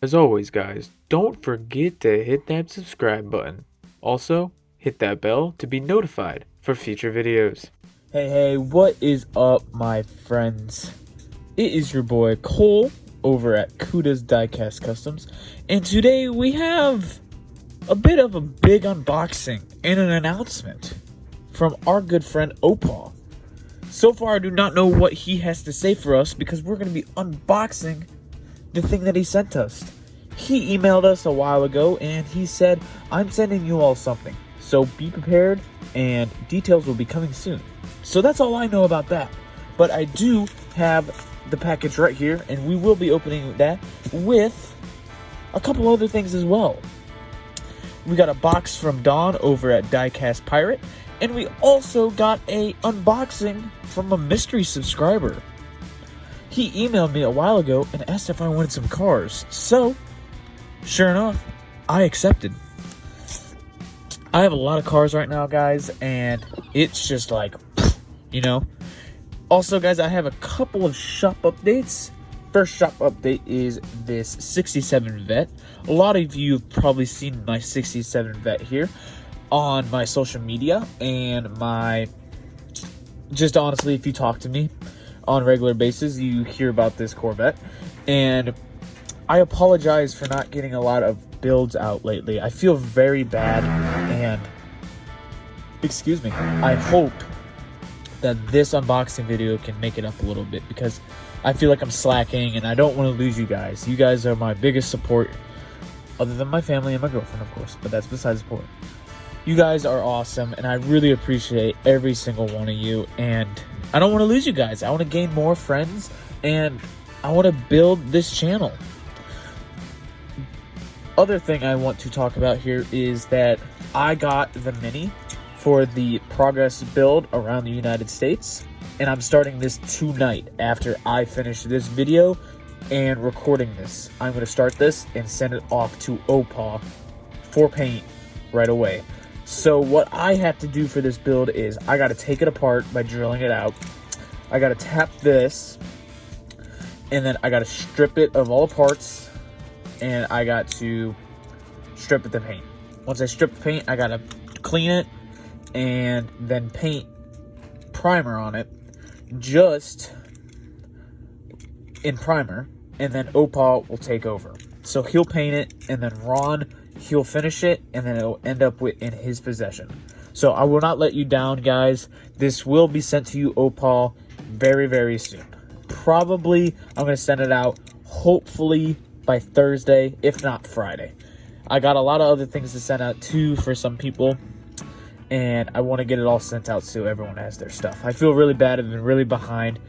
As always, guys, don't forget to hit that subscribe button. Also, hit that bell to be notified for future videos. Hey, what is up, my friends? It is your boy Cole over at Cuda's Diecast Customs, and today we have a bit of a big unboxing and an announcement from our good friend Opa. So far, I do not know what he has to say for us because we're going to be unboxing the thing that he sent us. He emailed us a while ago and he said, I'm sending you all something, so be prepared and details will be coming soon. So that's all I know about that. But I do have the package right here, and we will be opening that with a couple other things as well. We got a box from Don over at Diecast Pirate, and we also got a unboxing from a mystery subscriber. He emailed me a while ago and asked if I wanted some cars. So, sure enough, I accepted. I have a lot of cars right now, guys, and it's just like, you know. Also, guys, I have a couple of shop updates. First shop update is this 67 Vet. A lot of you have probably seen my 67 Vet here on my social media and my... Just honestly, if you talk to me on a regular basis, you hear about this Corvette. And I apologize for not getting a lot of builds out lately. I feel very bad, and... Excuse me. I hope that this unboxing video can make it up a little bit, because I feel like I'm slacking and I don't want to lose you guys. You guys are my biggest support, other than my family and my girlfriend, of course, but that's besides the point. You guys are awesome, and I really appreciate every single one of you, and I don't want to lose you guys. I want to gain more friends, and I want to build this channel. Other thing I want to talk about here is that I got the Mini for the progress build around the United States, and I'm starting this tonight after I finish this video and recording this. I'm going to start this and send it off to Opa for paint right away. So what I have to do for this build is I got to take it apart by drilling it out. I got to tap this, and then I got to strip it of all the parts, and I got to strip it the paint. Once I strip the paint, I got to clean it and then paint primer on it, just in primer, and then Opa will take over. So he'll paint it, and then Ron, he'll finish it, and then it'll end up in his possession. So I will not let you down, guys. This will be sent to you, Opa, very, very soon. Probably I'm going to send it out, hopefully by Thursday, if not Friday. I got a lot of other things to send out too for some people, and I want to get it all sent out so everyone has their stuff. I feel really bad. I've been really behind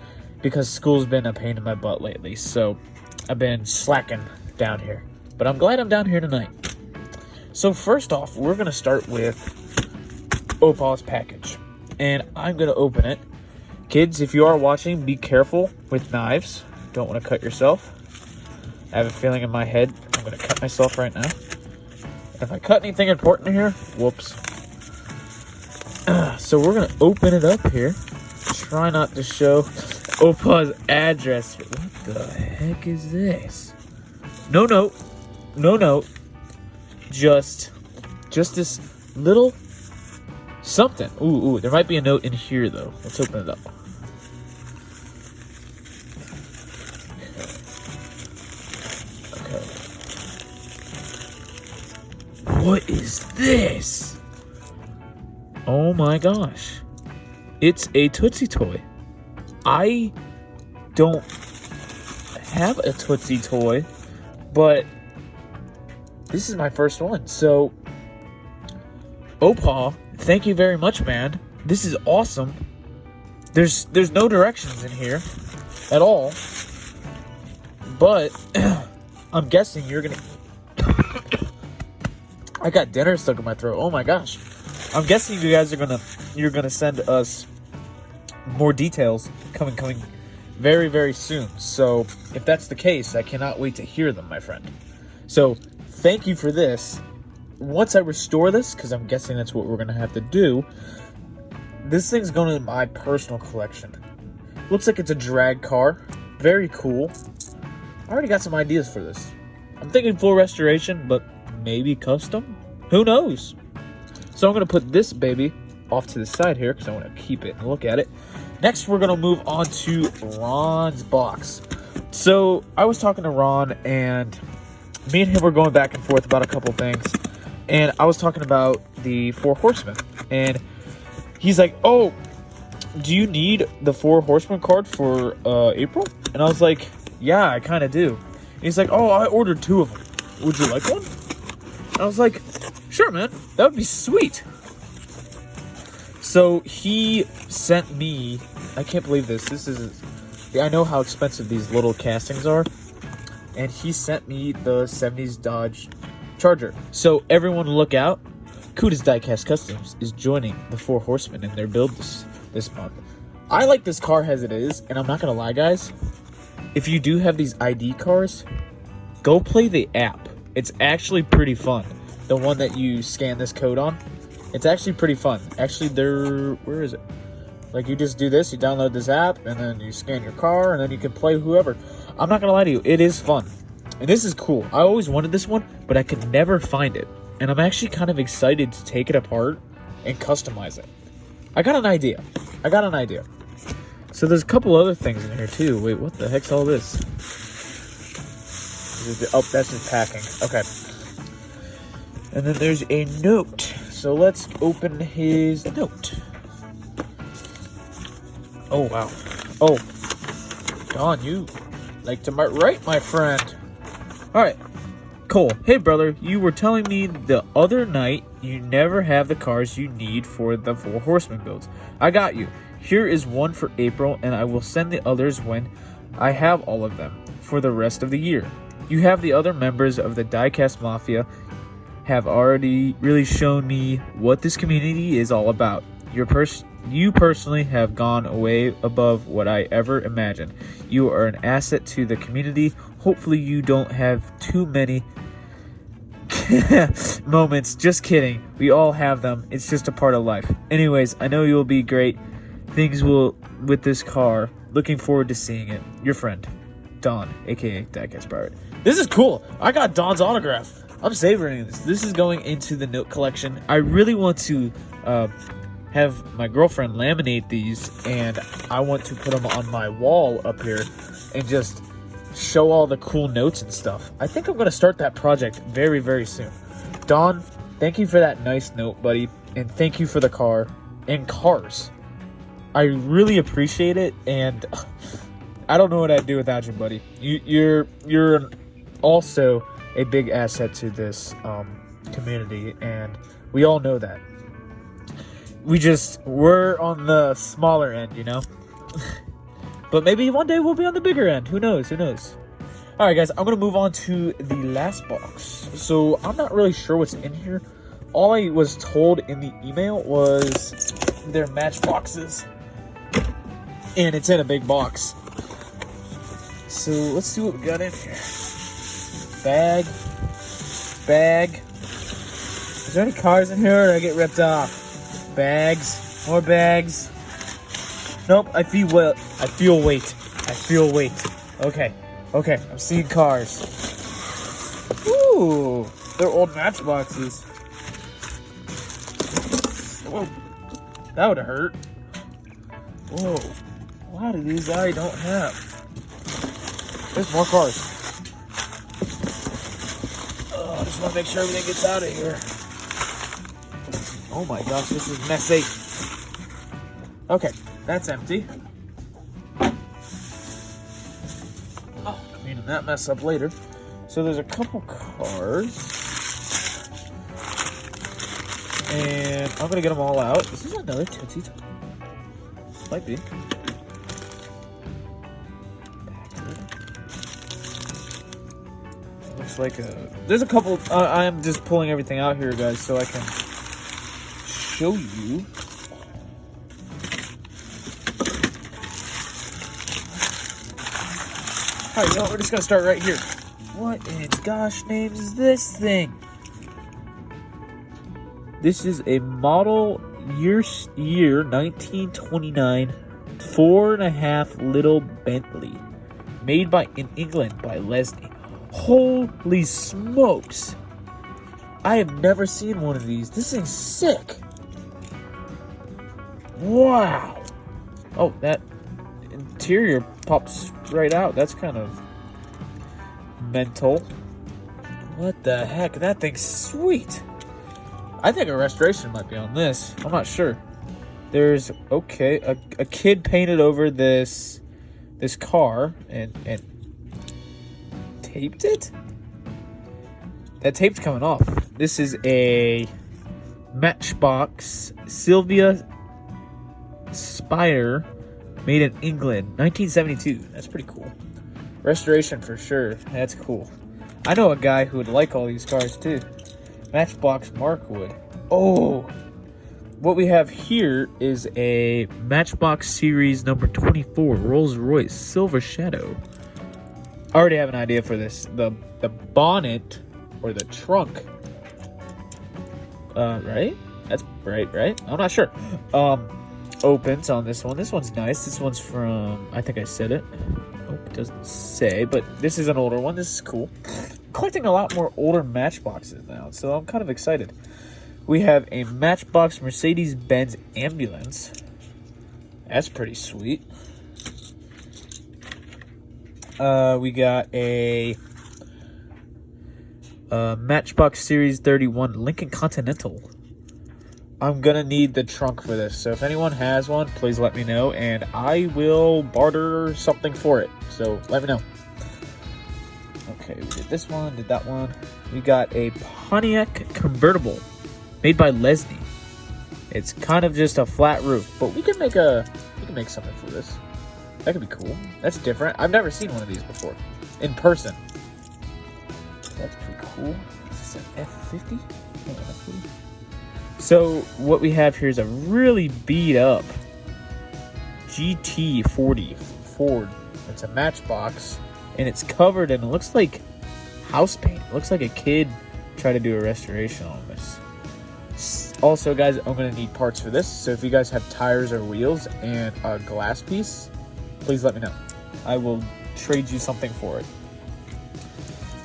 because school's been a pain in my butt lately, so I've been slacking down here. But I'm glad I'm down here tonight. So first off, we're going to start with Opa's package, and I'm going to open it. Kids, if you are watching, be careful with knives. Don't want to cut yourself. I have a feeling in my head I'm going to cut myself right now. If I cut anything important here, whoops. So we're going to open it up here. Try not to show Opa's address. What the heck is this? No note. No note. Just this little something. Ooh, there might be a note in here, though. Let's open it up. Okay. What is this? Oh my gosh. It's a Tootsie toy. I don't have a Tootsie toy, but this is my first one. So, Opa, thank you very much, man. This is awesome. There's no directions in here at all. But I'm guessing you're gonna I got dinner stuck in my throat. Oh my gosh. I'm guessing you guys are you're gonna send us more details coming very, very soon. So if that's the case, I cannot wait to hear them, my friend. So thank you for this. Once I restore this, because I'm guessing that's what we're gonna have to do, this thing's going in my personal collection. Looks like it's a drag car. Very cool. I already got some ideas for this. I'm thinking full restoration, but maybe custom? Who knows? So I'm going to put this baby off to the side here because I want to keep it and look at it. Next, we're going to move on to Ron's box. So I was talking to Ron, and me and him were going back and forth about a couple things. And I was talking about the Four Horsemen. And he's like, oh, do you need the Four Horsemen card for April? And I was like, yeah, I kind of do. And he's like, oh, I ordered 2 of them. Would you like one? And I was like, sure, man. That would be sweet. So he sent me, I can't believe this. This is, I know how expensive these little castings are. And he sent me the 70s Dodge Charger. So everyone look out. Cuda's Diecast Customs is joining the Four Horsemen in their build this month. I like this car as it is, and I'm not going to lie, guys. If you do have these ID cars, go play the app. It's actually pretty fun. The one that you scan this code on. It's actually pretty fun. Actually, where is it? Like, you just do this, you download this app, and then you scan your car, and then you can play whoever. I'm not going to lie to you, it is fun. And this is cool. I always wanted this one, but I could never find it. And I'm actually kind of excited to take it apart and customize it. I got an idea. So there's a couple other things in here too. Wait, what the heck's all this? Oh, that's just packing. Okay. And then there's a note. So let's open his note. Oh, wow. Oh. Don, you like to write, my friend. Alright. Cole, hey brother, you were telling me the other night you never have the cars you need for the Four Horsemen builds. I got you. Here is one for April, and I will send the others when I have all of them for the rest of the year. You have the other members of the Diecast Mafia have already really shown me what this community is all about. You personally have gone way above what I ever imagined. You are an asset to the community. Hopefully you don't have too many moments. Just kidding. We all have them. It's just a part of life. Anyways, I know you'll be great. Things will with this car. Looking forward to seeing it. Your friend, Don, aka Diecast Pirate. This is cool. I got Don's autograph. I'm savoring this. This is going into the note collection. I really want to have my girlfriend laminate these, and I want to put them on my wall up here and just show all the cool notes and stuff. I think I'm going to start that project very, very soon. Don, thank you for that nice note, buddy, and thank you for the car and cars. I really appreciate it, and I don't know what I'd do without you, buddy. You're also a big asset to this community, and we all know that. We're on the smaller end, you know? But maybe one day we'll be on the bigger end. Who knows? Alright, guys, I'm going to move on to the last box. So, I'm not really sure what's in here. All I was told in the email was they're matchboxes. And it's in a big box. So, let's see what we got in here. Bag. Is there any cars in here, or did I get ripped off? Bags, more bags. Nope, I feel weight. Okay, I'm seeing cars. Ooh, they're old matchboxes. Whoa, that would have hurt. Whoa, a lot of these I don't have. There's more cars. Oh, I just want to make sure everything gets out of here. Oh my gosh, this is messy. Okay, that's empty. Oh, cleaning that mess up later. So there's a couple cars. And I'm gonna get them all out. This is another Tootsie Top. Might be. Looks like there's a couple. I'm just pulling everything out here, guys, so I can show you. Alright, you know what? We're just gonna start right here. What in gosh names is this thing? This is a model year 1929 4.5 little Bentley, made in England by Lesney. Holy smokes! I have never seen one of these. This thing's sick. Wow. Oh, that interior pops right out. That's kind of mental. What the heck? That thing's sweet. I think a restoration might be on this. I'm not sure. There's, okay, a kid painted over this car and taped it? That tape's coming off. This is a Matchbox Sylvia Spider made in England, 1972. That's pretty cool. Restoration for sure. That's cool. I know a guy who would like all these cars too. Matchbox Mark would. Oh, what we have here is a Matchbox Series number 24 Rolls-Royce Silver Shadow. I already have an idea for this. The bonnet or the trunk. Right? That's right? I'm not sure. Opens on this one. This one's nice. This one's from, I think I said it. Oh, it doesn't say, but this is an older one. This is cool. Collecting a lot more older Matchboxes now, so I'm kind of excited. We have a Matchbox Mercedes-Benz ambulance. That's pretty sweet. We got a Matchbox Series 31 Lincoln Continental. I'm gonna need the trunk for this, so if anyone has one, please let me know, and I will barter something for it. So let me know. Okay, we did this one, did that one. We got a Pontiac convertible made by Lesney. It's kind of just a flat roof, but we can make something for this. That could be cool. That's different. I've never seen one of these before in person. That's pretty cool. Is this an F50? Oh, F50. So what we have here is a really beat up GT40 Ford. It's a Matchbox and it's covered and it looks like house paint. It looks like a kid tried to do a restoration on this. Also, guys, I'm going to need parts for this. So if you guys have tires or wheels and a glass piece, please let me know. I will trade you something for it.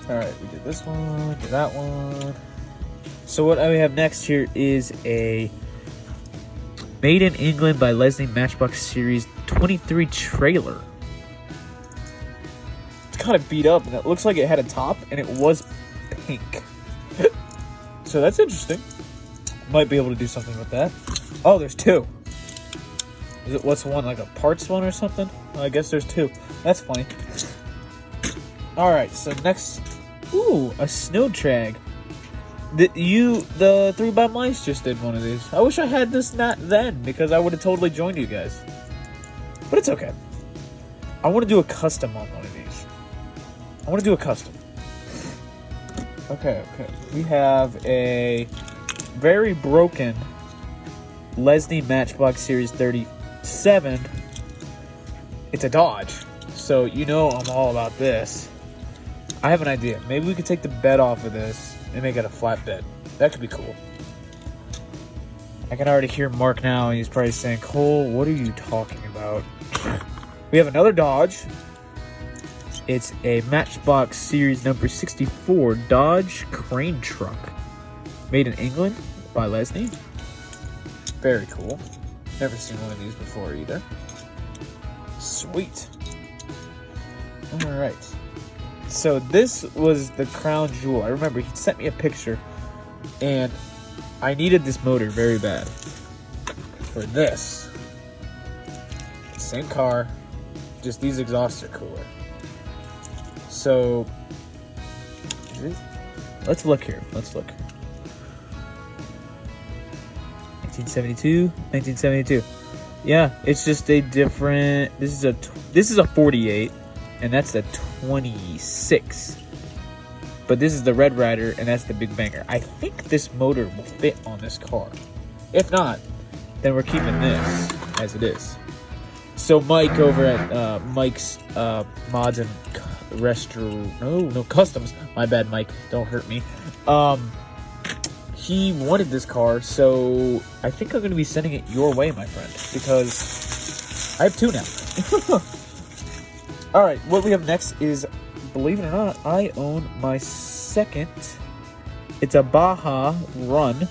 Alright, we did this one, did that one. So what we have next here is a Made in England by Lesney Matchbox Series 23 trailer. It's kind of beat up and it looks like it had a top and it was pink. So that's interesting. Might be able to do something with that. Oh, there's two. What's one, like a parts one or something? I guess there's two. That's funny. Alright, so next, ooh, a snow trag. The 3x Mice just did one of these. I wish I had this not then, because I would have totally joined you guys. But it's okay. I want to do a custom on one of these. I want to do a custom. Okay. We have a very broken Lesney Matchbox Series 37. It's a Dodge, so you know I'm all about this. I have an idea. Maybe we could take the bed off of this and make it a flat bed. That could be cool. I can already hear Mark now, and he's probably saying, Cole, what are you talking about? We have another Dodge. It's a Matchbox Series number 64 Dodge Crane Truck. Made in England by Lesney. Very cool. Never seen one of these before either. Sweet. Alright. So this was the crown jewel. I remember he sent me a picture and I needed this motor very bad for this. Same car, just these exhausts are cooler. So let's look here. 1972. Yeah, it's just a different. This is a 48, and that's the 26. But this is the Red Rider, and that's the Big Banger. I think this motor will fit on this car. If not, then we're keeping this as it is. So Mike over at Mike's Mods and Customs. My bad, Mike. Don't hurt me. He wanted this car, so I think I'm going to be sending it your way, my friend, because I have two now. Alright, what we have next is believe it or not, I own my second. It's a Baja Run.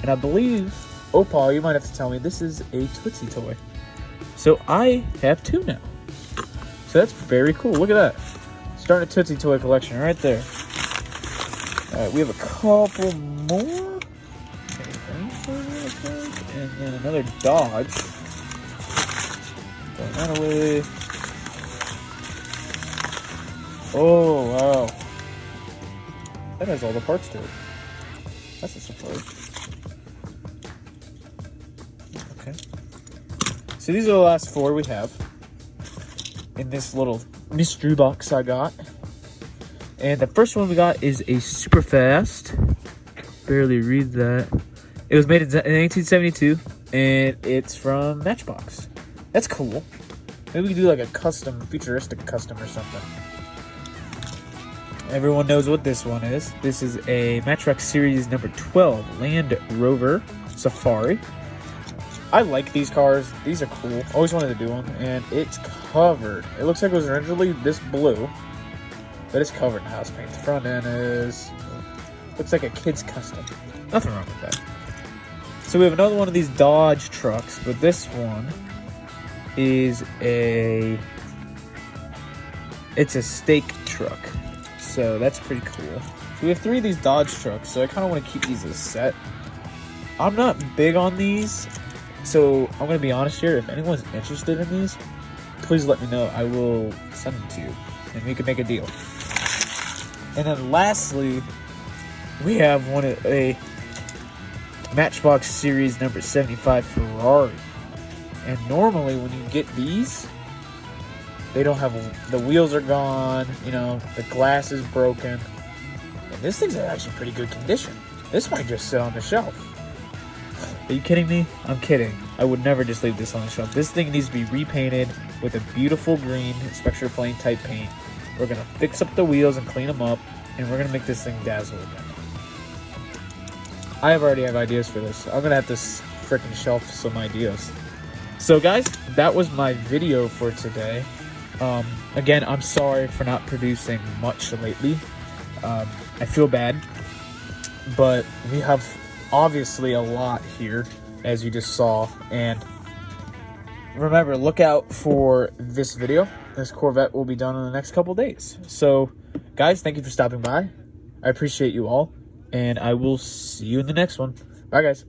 And I believe, Opa, you might have to tell me, this is a Tootsie toy. So I have 2 now. So that's very cool. Look at that. Starting a Tootsie toy collection right there. Alright, we have a couple more. And then another Dodge. Throw that away. Oh, wow. That has all the parts to it. That's a surprise. Okay. So these are the last 4 we have in this little mystery box I got. And the first one we got is a super fast. Barely read that. It was made in 1972, and it's from Matchbox. That's cool. Maybe we could do like a custom, futuristic custom or something. Everyone knows what this one is. This is a Matchbox Series number 12 Land Rover Safari. I like these cars. These are cool. Always wanted to do them, and it's covered. It looks like it was originally this blue, but it's covered in house paint. The front end looks like a kid's custom. Nothing wrong with that. So we have another one of these Dodge trucks, but this one is it's a stake truck. So that's pretty cool. So we have 3 of these Dodge trucks, so I kind of want to keep these as a set. I'm not big on these, so I'm going to be honest here. If anyone's interested in these, please let me know. I will send them to you, and we can make a deal. And then lastly, we have a Matchbox Series number 75 Ferrari. And normally when you get these, they don't have, the wheels are gone, you know, the glass is broken. And this thing's in actually pretty good condition. This might just sit on the shelf. Are you kidding me? I'm kidding. I would never just leave this on the shelf. This thing needs to be repainted with a beautiful green Spectra Flame type paint. We're going to fix up the wheels and clean them up, and we're going to make this thing dazzle again. I already have ideas for this. I'm going to have to freaking shelf some ideas. So guys, that was my video for today. Again, I'm sorry for not producing much lately. I feel bad, but we have obviously a lot here, as you just saw. And remember, look out for this video. This Corvette will be done in the next couple days. So guys, thank you for stopping by. I appreciate you all, and I will see you in the next one. Bye guys.